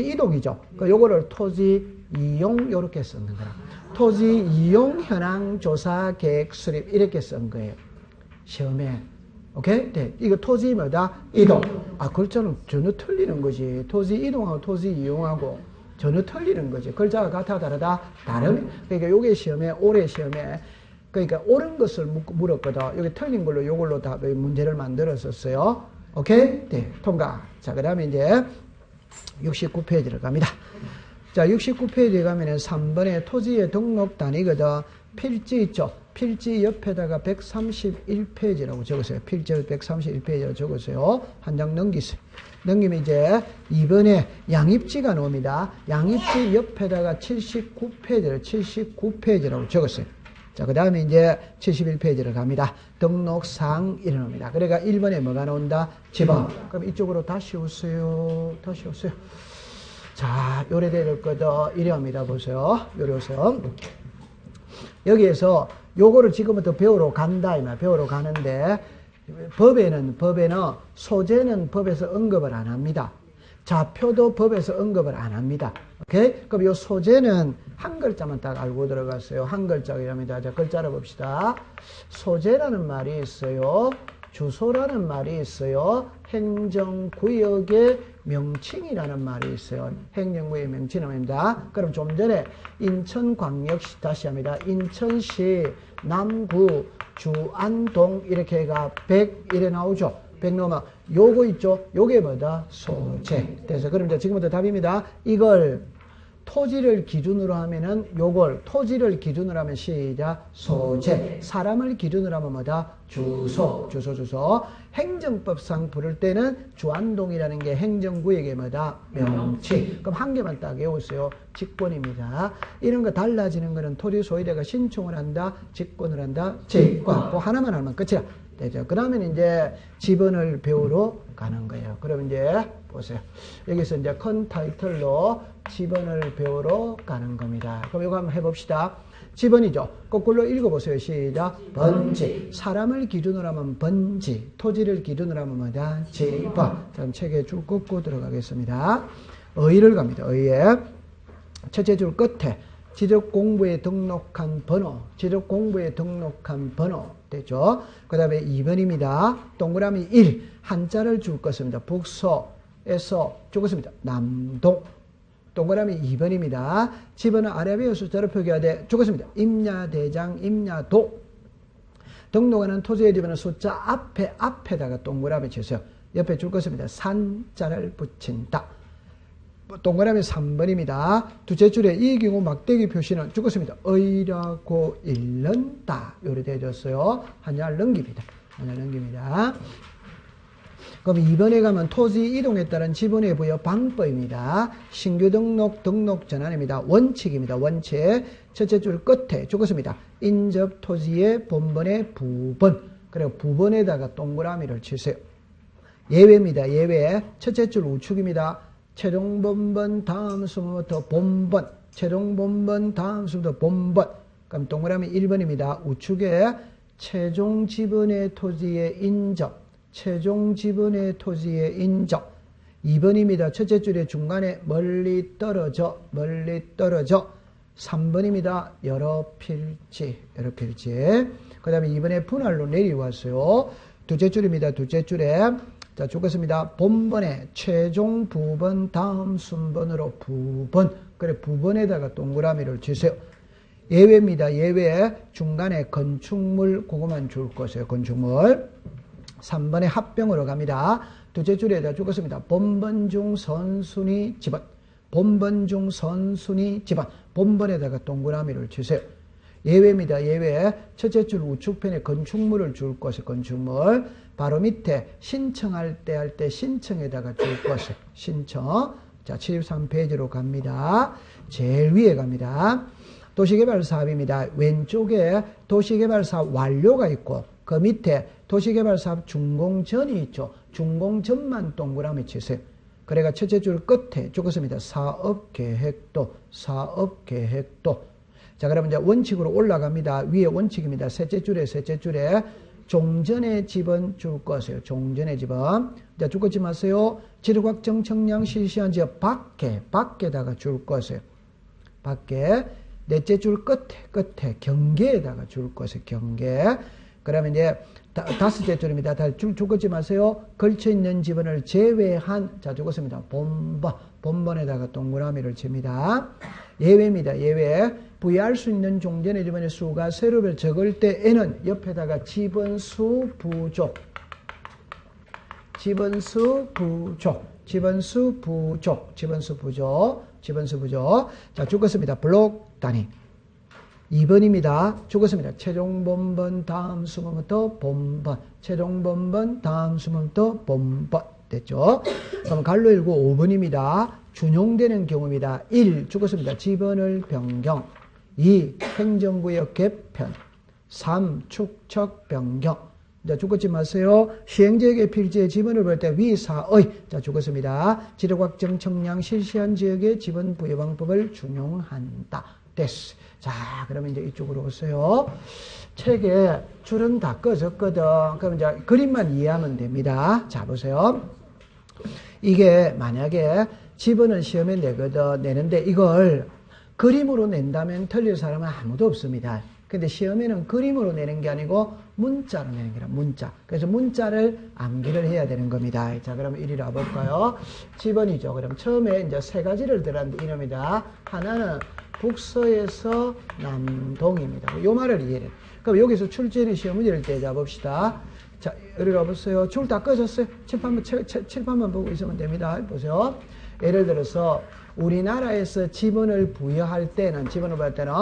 이동이죠. 요거를 토지 이용, 요렇게 쓰는 거라. 토지 이용 현황 조사 계획 수립, 이렇게 쓴 거예요. 시험에. 오케이? 네. 이거 토지 이동. 글자는 전혀 틀리는 거지. 토지 이동하고 토지 이용하고 전혀 틀리는 거지. 글자가 같아, 다르다? 다르네. 그러니까 요게 시험에, 올해 시험에 그러니까 옳은 것을 물었거든. 여기 틀린 걸로 요걸로 다 문제를 만들었었어요. 오케이? 네, 통과. 자, 그 다음에 이제 69페이지를 갑니다. 자, 69페이지에 가면은 3번에 토지의 등록 단위거든. 필지 있죠? 필지 옆에다가 131페이지라고 적으세요. 필지 131페이지라고 적으세요. 한 장 넘기세요. 넘기면 이제 2번에 양입지가 나옵니다. 양입지 옆에다가 79페이지라고 적었어요. 자, 그 다음에 이제 71페이지를 갑니다. 등록사항 이름입니다. 그러니까 1번에 뭐가 나온다? 집업. 그럼 이쪽으로 다시 오세요. 자, 요래 될 거다. 이래합니다. 보세요. 요래 오세요. 여기에서 요거를 지금부터 배우러 간다. 이 말. 배우러 가는데, 법에는 소재는 법에서 언급을 안 합니다. 좌표도 법에서 언급을 안 합니다. 오케이? 그럼 요 소재는 한 글자만 딱 알고 들어갔어요. 한 글자입니다. 자, 글자를 봅시다. 소재라는 말이 있어요. 주소라는 말이 있어요. 행정구역의 명칭이라는 말이 있어요. 행정구역의 명칭입니다. 그럼 좀 전에 인천광역시, 다시 합니다. 인천시 남구 주안동 이렇게 해가 100 이래 나오죠. 100 넘어. 요거 있죠. 요게 뭐다? 소재. 그래서 그럼 이제 지금부터 답입니다. 이걸 토지를 기준으로 하면은 요걸 토지를 기준으로 하면 시작 소재. 사람을 기준으로 하면 뭐다? 주소. 행정법상 부를 때는 주안동이라는 게 행정구역의 뭐다? 명칭. 그럼 한 개만 딱 외우세요. 직권입니다. 이런 거 달라지는 거는 토지 소유자가 신청을 한다, 직권을 한다, 직권. 그 하나만 하면 끝이야. 되죠. 그 다음에 이제 지번을 배우러 가는 거예요. 그럼 이제 보세요. 여기서 이제 큰 타이틀로 지번을 배우러 가는 겁니다. 그럼 이거 한번 해봅시다. 지번이죠. 거꾸로 읽어보세요. 시작. 번지. 사람을 기준으로 하면 번지. 토지를 기준으로 하면 뭐다? 지번. 자, 책에 줄 긋고 들어가겠습니다. 의를 갑니다. 의에. 첫째 줄 끝에 지적공부에 등록한 번호. 지적공부에 등록한 번호. 되죠. 그 다음에 2번입니다. 동그라미 1. 한자를 줄 것입니다. 북서에서 죽었습니다. 남동. 동그라미 2번입니다. 집어는 아라비아 숫자로 표기하되 죽었습니다. 임야대장, 임야도. 등록하는 토지의 집어는 숫자 앞에다가 동그라미 치세요. 옆에 줄 것입니다. 산자를 붙인다. 동그라미 3번입니다. 두째 줄에 이 경우 막대기 표시는 죽었습니다. 의라고 읽는다. 요리 되어졌어요. 한자를 넘깁니다. 그럼 2번에 가면 토지 이동에 따른 지번의 부여 방법입니다. 신규 등록 전환입니다. 원칙입니다. 원칙. 첫째 줄 끝에 죽었습니다. 인접 토지의 본번의 부번. 그리고 부번에다가 동그라미를 치세요. 예외입니다. 예외. 첫째 줄 우측입니다. 최종 본번 다음 수부터 본번. 최종 본번 다음 수부터 본번. 그럼 동그라미 1번입니다. 우측에 최종 지번의 토지의 인접. 최종 지번의 토지의 인접. 2번입니다. 첫째 줄의 중간에 멀리 떨어져. 3번입니다. 여러 필지. 그 다음에 2번에 분할로 내려왔어요. 두째 줄입니다. 두째 줄에 자, 죽었습니다. 본번에 최종 부번 다음 순번으로 부번. 그래, 부번에다가 동그라미를 치세요. 예외입니다. 예외. 중간에 건축물, 그거만 줄 것이에요. 건축물. 3번에 합병으로 갑니다. 두째 줄에다 죽었습니다. 본번 중 선순위 지번. 본번 중 선순위 지번. 본번에다가 동그라미를 치세요. 예외입니다. 예외. 첫째 줄 우측편에 건축물을 줄 것이에요. 건축물. 바로 밑에 신청할 때 신청에다가 줄 것이에요. 신청. 자, 73페이지로 갑니다. 제일 위에 갑니다. 도시개발사업입니다. 왼쪽에 도시개발사업 완료가 있고 그 밑에 도시개발사업 준공전이 있죠. 준공전만 동그라미 치세요. 그래가 첫째 줄 끝에 죽었습니다. 사업계획도. 자, 그러면 이제 원칙으로 올라갑니다. 위에 원칙입니다. 셋째 줄에 종전의 집은 줄 것이에요. 종전의 집은. 자, 줄 것지 마세요. 지르곽정 청량 실시한 지역 밖에다가 줄 것이에요. 밖에. 넷째 줄 끝에 경계에다가 줄 것이에요. 경계. 그러면 이제 다섯째 줄입니다. 줄 것지 마세요. 걸쳐있는 지번을 제외한, 자, 죽었습니다. 본번에다가 동그라미를 칩니다. 예외입니다. 예외. 부여할 수 있는 종전의 지번의 수가 세로를 적을 때에는 옆에다가 지번수 부족. 자, 죽었습니다. 블록 단위. 2번입니다. 죽었습니다. 최종 본번 다음 수번부터 본번. 최종 본번 다음 수번부터 본번. 됐죠? 그럼 갈로 일고 5번입니다. 준용되는 경우입니다. 1. 죽었습니다. 지번을 변경. 2. 행정구역 개편. 3. 축척 변경. 자, 죽었지 마세요. 시행지역의 필지의 지분을 볼 때 위사의. 자, 죽었습니다. 지력확정 청량 실시한 지역의 지분 부여 방법을 준용한다. 됐어. 자, 그러면 이제 이쪽으로 오세요. 책에 줄은 다 꺼졌거든. 그럼 이제 그림만 이해하면 됩니다. 자, 보세요. 이게 만약에 지분은 시험에 내는데 이걸 그림으로 낸다면 틀릴 사람은 아무도 없습니다. 근데 시험에는 그림으로 내는 게 아니고 문자로 내는 거라, 문자. 그래서 문자를 암기를 해야 되는 겁니다. 자, 그럼 이리 와볼까요? 지번이죠. 그럼 처음에 이제 세 가지를 들었는데 이놈이다. 하나는 북서에서 남동입니다. 요 말을 이해해. 그럼 여기서 출제는 시험 문제를 떼자 봅시다. 자, 이리 와보세요. 줄 다 꺼졌어요. 칠판만 보고 있으면 됩니다. 보세요. 예를 들어서 우리나라에서 지분을 부여할 때는, 지분을 부여할 때는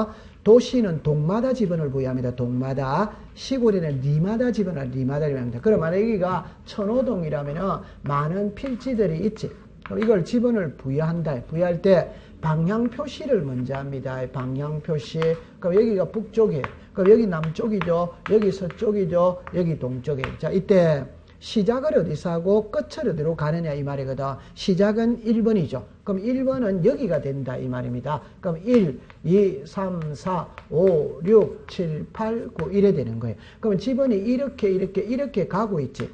도시는 동마다 지분을 부여합니다. 동마다. 시골에는 리마다 지분을 리마다 부여합니다. 그럼 만약 여기가 천호동이라면 많은 필지들이 있지. 그럼 이걸 지분을 부여한다. 부여할 때 방향 표시를 먼저 합니다. 방향 표시. 그럼 여기가 북쪽이에요. 그럼 여기 남쪽이죠. 여기 서쪽이죠. 여기 동쪽이에요. 자, 이때 시작을 어디서 하고 끝을 어디로 가느냐 이 말이거든. 시작은 1번이죠. 그럼 1번은 여기가 된다 이 말입니다. 그럼 1, 2, 3, 4, 5, 6, 7, 8, 9 이래 되는 거예요. 그럼 지번이 이렇게 가고 있지.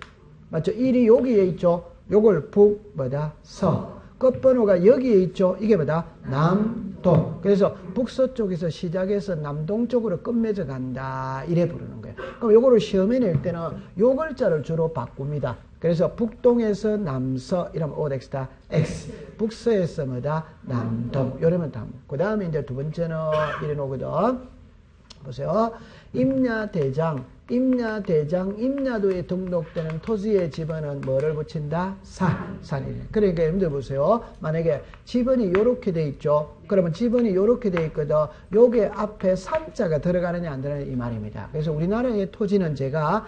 맞죠? 1이 여기에 있죠. 요걸 북, 서. 끝번호가 여기에 있죠. 이게 남동. 그래서 북서쪽에서 시작해서 남동 쪽으로 끝맺어 간다. 이래 부르는 거예요. 그럼 요거를 시험에 낼 때는 요 글자를 주로 바꿉니다. 그래서 북동에서 남서 이러면 오덱스다 X. 북서에서 남동. 이러면 다. 그 다음에 이제 두 번째는 이래 놓거든. 보세요. 임야대장, 임야도에 등록되는 토지의 지번은 뭐를 붙인다? 산이래. 그러니까 여러분들 보세요. 만약에 지번이 요렇게 돼 있죠. 그러면 지번이 요렇게 돼 있거든. 요게 앞에 산자가 들어가느냐 안 들어가느냐 이 말입니다. 그래서 우리나라의 토지는 제가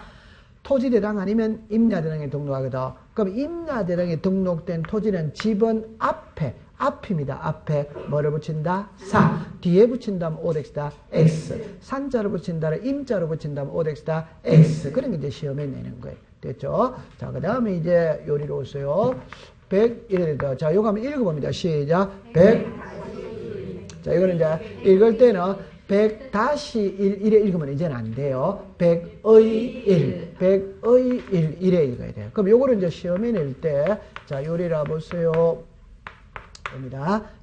토지대장 아니면 임야대장에 등록하거든. 그럼 임야대장에 등록된 토지는 지번 앞입니다. 앞에 뭐를 붙인다? 뒤에 붙인다면 오덱스다 X. 산자로 붙인다면 임자로 붙인다면 오덱스다 X. 그런 게 이제 시험에 내는 거예요. 됐죠? 자, 그 다음에 이제 요리로 오세요. 100, 이래 돼. 자, 요거 한번 읽어봅니다. 시작. 100. 자, 이거는 이제 읽을 때는 100-1 이래 읽으면 이제는 안 돼요. 100의 1. 100의 1 이래 읽어야 돼요. 그럼 요거를 이제 시험에 낼 때, 자, 요리라 보세요.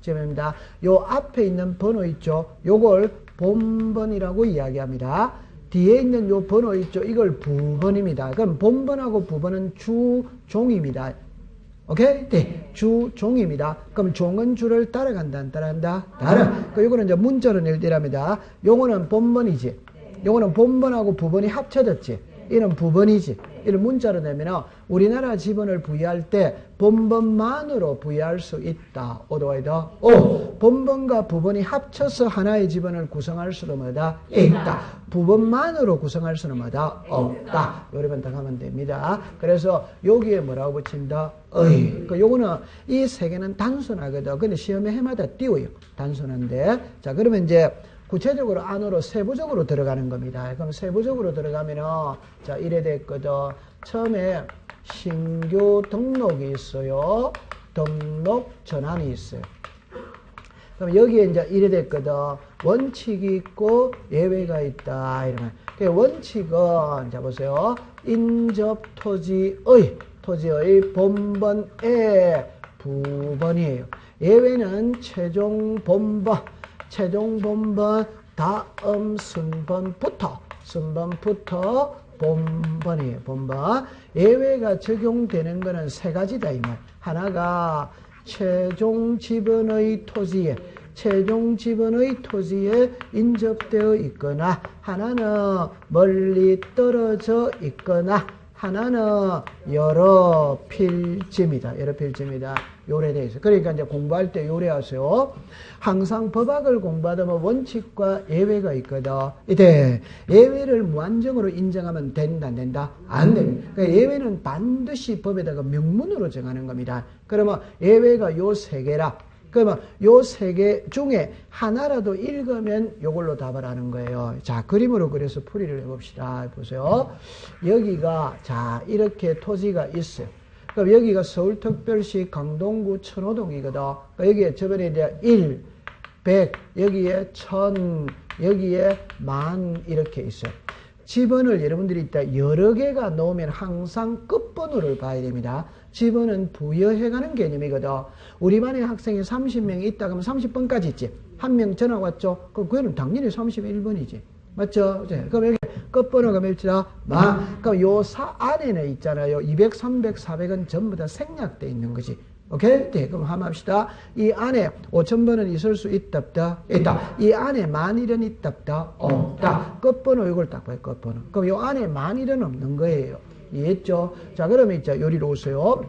지금입니다. 요 앞에 있는 번호 있죠. 요걸 본번이라고 이야기합니다. 뒤에 있는 요 번호 있죠. 이걸 부번입니다. 그럼 본번하고 부번은 주종입니다. 오케이? 네. 주종입니다. 그럼 종은 주를 따라간다, 안 따라간다? 그럼 요거는 이제 문자로 낼 때랍니다. 요거는 본번이지. 요거는 본번하고 부번이 합쳐졌지. 이는 부번이지. 이를 문자로 내면 우리나라 지번을 부여할 때 본번만으로 부여할 수 있다. 오도와이다. 오. 본번과 부번이 합쳐서 하나의 지번을 구성할 수는 있다. 부번만으로 구성할 수는 없다. 요리만 딱 하면 됩니다. 그래서 여기에 뭐라고 붙인다? 요거는 이 세 개는 단순하거든. 근데 시험에 해마다 띄워요. 단순한데. 자, 그러면 이제 구체적으로 안으로 세부적으로 들어가는 겁니다. 그럼 세부적으로 들어가면은, 자, 이래 됐거든. 처음에 신규 등록이 있어요. 등록 전환이 있어요. 그럼 여기에 이제 이래 됐거든. 원칙이 있고 예외가 있다. 이러면. 원칙은, 자, 보세요. 인접 토지의 본번의 부번이에요. 예외는 최종 본번 다음 순번부터 본번이에요. 본번. 예외가 적용되는 거는 세 가지다 이 말. 하나가 최종 지번의 토지에 인접되어 있거나, 하나는 멀리 떨어져 있거나, 하나는 여러 필지입니다. 요래되어 있어요. 그러니까 이제 공부할 때 요래하세요. 항상 법학을 공부하다 보면 원칙과 예외가 있거든. 이때 예외를 무한정으로 인정하면 된다, 안 된다? 안 됩니다. 그러니까 예외는 반드시 법에다가 명문으로 정하는 겁니다. 그러면 예외가 요 세 개라. 그러면 요 세 개 중에 하나라도 읽으면 요걸로 답을 하는 거예요. 자, 그림으로 그려서 풀이를 해봅시다. 보세요. 여기가, 자, 이렇게 토지가 있어요. 그럼 여기가 서울특별시 강동구 천호동이거든. 그러니까 여기에 저번에 이제 1, 100, 여기에 1000, 여기에 10,000 이렇게 있어요. 지번을 여러분들이 있다 여러 개가 넣으면 항상 끝번호를 봐야 됩니다. 지번은 부여해가는 개념이거든. 우리 반에 학생이 30명이 있다 그러면 30번까지 있지. 한 명 전화 왔죠? 그럼 그거는 당연히 31번이지. 맞죠? 그럼 여기 끝번호가 몇이다? 그럼 요 안에는 있잖아요. 200, 300, 400은 전부 다 생략되어 있는 거지. 오케이? 네, 그럼 한번 합시다. 이 안에 5,000번은 있을 수 있다, 없다? 있다. 이 안에 10,000일은 있다, 없다? 없다. 끝번호 이걸 딱 봐요, 끝번호. 그럼 요 안에 10,000일은 없는 거예요. 이해했죠? 자, 그러면 이제 요리로 오세요.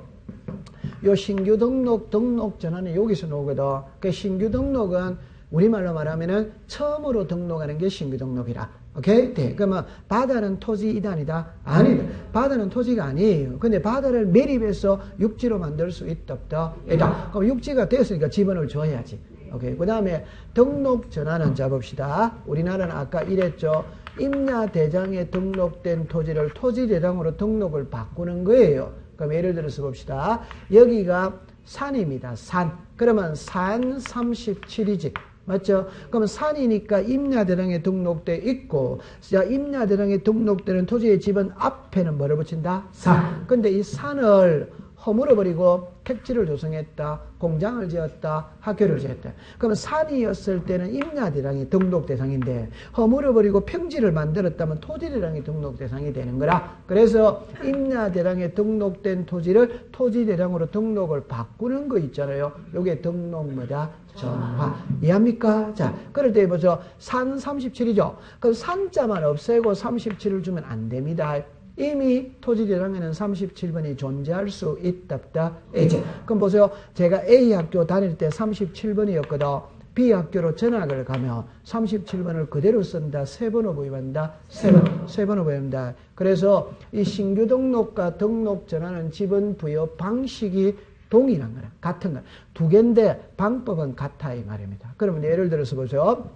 요 신규 등록 전환은 여기서 나오거든. 그 신규 등록은 우리말로 말하면은 처음으로 등록하는 게 신규 등록이라. 오케이? 네. 그러면 바다는 토지 이단이다? 아니다. 바다는 토지가 아니에요. 근데 바다를 매립해서 육지로 만들 수 있다, 없다? 있다. 그럼 육지가 됐으니까 지번을 줘야지. 오케이. 그 다음에 등록 전환은 잡읍시다. 우리나라는 아까 이랬죠. 임야대장에 등록된 토지를 토지대장으로 등록을 바꾸는 거예요. 그럼 예를 들어서 봅시다. 여기가 산입니다. 산. 그러면 산 37이지. 맞죠? 그럼 산이니까 임야대장에 등록돼 있고, 자, 임야대장에 등록되는 토지의 집은 앞에는 뭐를 붙인다? 산. 근데 이 산을 허물어버리고 택지를 조성했다, 공장을 지었다, 학교를 지었다. 그러면 산이었을 때는 임야대장이 등록 대상인데 허물어버리고 평지를 만들었다면 토지대장이 등록 대상이 되는 거라. 그래서 임야대장에 등록된 토지를 토지대장으로 등록을 바꾸는 거 있잖아요. 요게 등록 뭐다? 전환. 이해합니까? 자, 그럴 때 보죠. 산 37이죠. 그럼 산자만 없애고 37을 주면 안 됩니다. 이미 토지대장에는 37번이 존재할 수 있다, 없다? 있지. 그럼 보세요. 제가 A 학교 다닐 때 37번이었거든. B 학교로 전학을 가면 37번을 그대로 쓴다. 세 번호 부여한다. 세 번호 부여한다. 그래서 이 신규 등록과 등록 전환은 지번 부여 방식이 동일한 거야. 같은 거야. 두 개인데 방법은 같아 이 말입니다. 그러면 예를 들어서 보세요.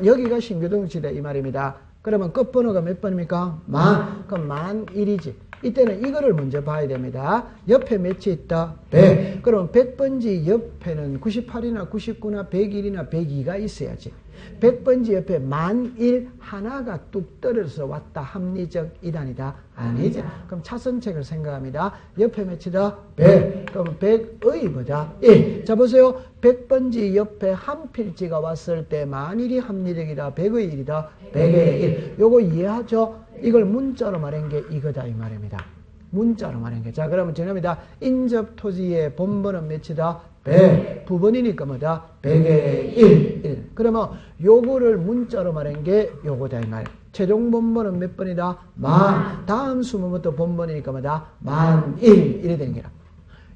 여기가 신규 등록지다 이 말입니다. 그러면 끝번호가 몇 번입니까? 그럼 10,001이지. 이때는 이거를 먼저 봐야 됩니다. 옆에 몇이 있다? 100. 그럼 100번지 옆에는 98이나 99나 101이나 102가 있어야지. 100번지 옆에 10,001 하나가 뚝 떨어져서 왔다. 합리적 이단이다? 아니죠. 그럼 차선책을 생각합니다. 옆에 몇이다? 100. 그럼 100의 뭐다? 1. 자, 보세요. 100번지 옆에 한 필지가 왔을 때 10,001이 합리적이다. 100의 1이다. 100의 1. 요거 이해하죠? 이걸 문자로 말한 게 이거다 이 말입니다. 문자로 말한 게. 자, 그러면 정합니다. 인접 토지의 본번은 몇이다? 100. 부번이니까 뭐다? 100의 1. 그러면 요거를 문자로 말한 게 요거다 이 말. 최종 본번은 몇 번이다? 10,000. 다음 수문부터 본번이니까 뭐다? 10,001. 이래 되는 거라.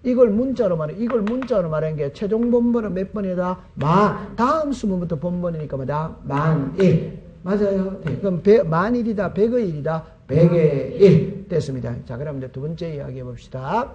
이걸 문자로 말한 게 최종 본번은 몇 번이다? 10,000. 다음 수문부터 본번이니까 뭐다? 10,001. 맞아요. 네. 그럼 10,001이다. 100의 1이다. 100의 1. 됐습니다. 자, 그럼 이제 두 번째 이야기 해봅시다.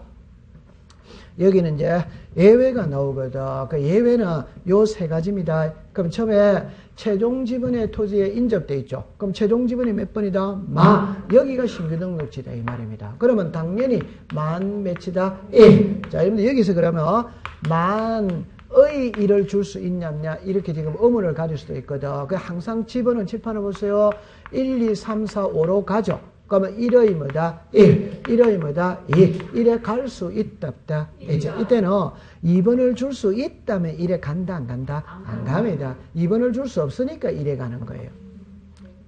여기는 이제 예외가 나오거든. 그 예외는 요 세 가지입니다. 그럼 처음에 최종 지번의 토지에 인접돼 있죠. 그럼 최종 지번이 몇 번이다? 10,000. 여기가 신규 등록지다 이 말입니다. 그러면 당연히 10,000 몇이다? 1. 자, 여러분들 여기서 그러면 10,000의 1을 줄 수 있냐 이렇게 지금 의문을 가질 수도 있거든. 그 항상 지번은 칠판을 보세요. 1, 2, 3, 4, 5로 가죠. 그러면 1의 뭐다? 1. 1의 뭐다? 2. 1에 갈 수 있다, 없다? 이제 이때는 2번을 줄 수 있다면 1에 간다, 안 간다? 안 갑니다. 2번을 줄 수 없으니까 1에 가는 거예요.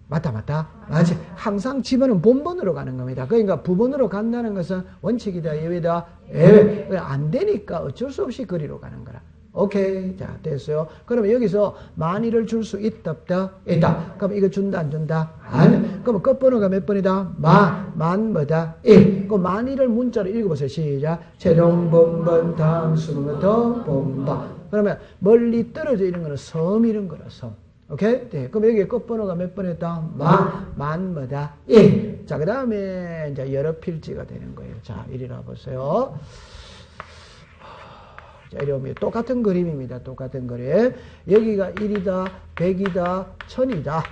맞다. 맞지? 항상 지번은 본번으로 가는 겁니다. 그러니까 부번으로 간다는 것은 원칙이다, 예외다? 예외. 안 되니까 어쩔 수 없이 거리로 가는 거라. 오케이. 자, 됐어요. 그러면 여기서 10,001을 줄 수 있다, 없다? 있다. 그럼 이거 준다, 안 준다? 아니. 그럼 끝번호가 몇 번이다? 10,000 뭐다? 1. 그럼 10,001을 문자로 읽어보세요. 시작. 최종 본번 다음 수문부터 본번. 그러면 멀리 떨어져 있는 거는 섬 이런 거라, 섬. 오케이? 네. 그럼 여기 끝번호가 몇 번이었다? 10,000 뭐다? 1. 자, 그 다음에 이제 여러 필지가 되는 거예요. 자, 이리로 와보세요. 자, 이러면 똑같은 그림입니다. 똑같은 그림. 여기가 1이다, 100이다, 1000이다.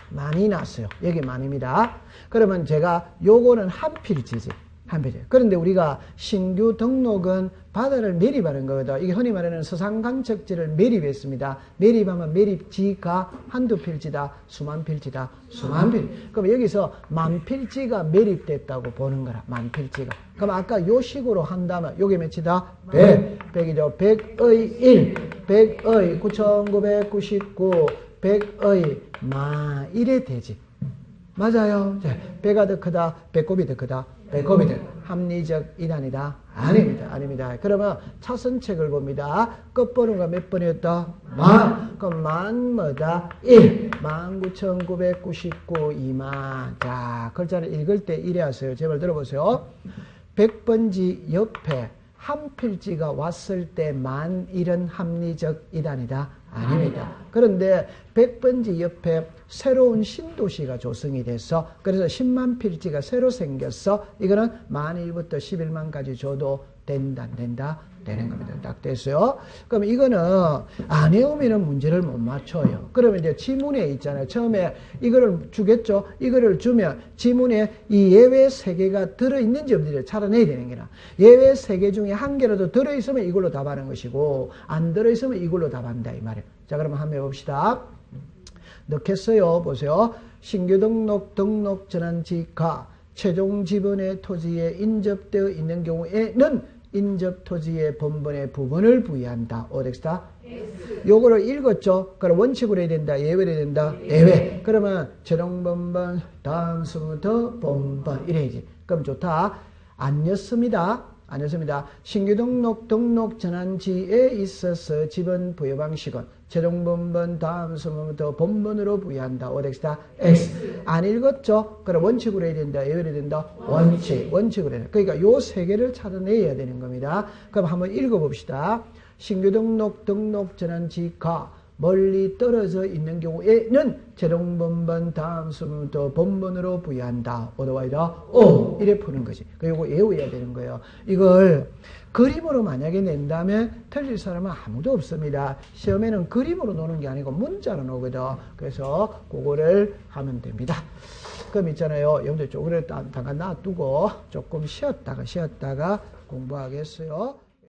많이 났어요. 여기 만입니다. 그러면 제가 요거는 한 필지지. 한 필지. 그런데 우리가 신규 등록은 바다를 매립하는 거거든. 이게 흔히 말하는 서상간척지를 매립했습니다. 매립하면 매립지가 한두 필지다, 수만 필지다, 수만 필지. 그럼 여기서 만 필지가 매립됐다고 보는 거라. 만 필지가. 그럼 아까 요 식으로 한다면 요게 몇이다? 100. 100이죠. 100의 1. 100의 9999. 100의 마 1에 되지. 맞아요. 100가 더 크다. 배꼽이 더 크다. 배꼽이 더 합리적 이단이다. 아닙니다. 아닙니다. 그러면 차선책을 봅니다. 끝번호가 몇 번이었다? 만. 그럼 만 뭐다? 1. 19,999 2만. 자, 글자를 읽을 때 이래 하세요. 제발 들어보세요. 100번지 옆에 한 필지가 왔을 때 만 1은 합리적 이단이다. 아닙니다. 그런데 100번지 옆에 새로운 신도시가 조성이 돼서 그래서 10만 필지가 새로 생겼어. 이거는 만 1부터 11만까지 줘도 된다, 안 된다? 되는 겁니다. 딱 됐어요. 그럼 이거는 안 외우면 문제를 못 맞춰요. 그러면 이제 지문에 있잖아요. 처음에 이거를 주겠죠. 이거를 주면 지문에 이 예외 3개가 들어있는지 없는지 찾아내야 되는 거라. 예외 3개 중에 한 개라도 들어있으면 이걸로 답하는 것이고 안 들어있으면 이걸로 답한다 이 말이에요. 자, 그러면 한번 해봅시다. 넣겠어요. 보세요. 신규 등록 전환지가 최종 지분의 토지에 인접되어 있는 경우에는 인접 토지의 본번의 부분을 부여한다. 어디다? 요거를 읽었죠? 그럼 원칙으로 해야 된다. 예외로 해야 된다. 예외. 그러면 최종 본번, 다음 순부터 본번 이래야지. 그럼 좋다. 안 였습니다. 안 였습니다. 신규 등록 전환지에 있어서 지분 부여 방식은 최종 본번 다음 순부터 본번으로 부여한다. 어디다? X. 안 읽었죠? 그럼 원칙으로 해야 된다. 예외로 해야 된다. 원칙으로 해야 된다. 그러니까 요 3개를 찾아내야 되는 겁니다. 그럼 한번 읽어봅시다. 신규 등록 전환지가 멀리 떨어져 있는 경우에는 최종 본번 다음 순부터 본번으로 부여한다. 어디와이다? 오. 이래 푸는 거지. 그리고 외워야 되는 거예요. 이걸 그림으로 만약에 낸다면 틀릴 사람은 아무도 없습니다. 시험에는 그림으로 노는 게 아니고 문자로 노거든. 그래서 그거를 하면 됩니다. 그럼 있잖아요. 여러분들 쪼그려 잠깐 놔두고 조금 쉬었다가 공부하겠어요.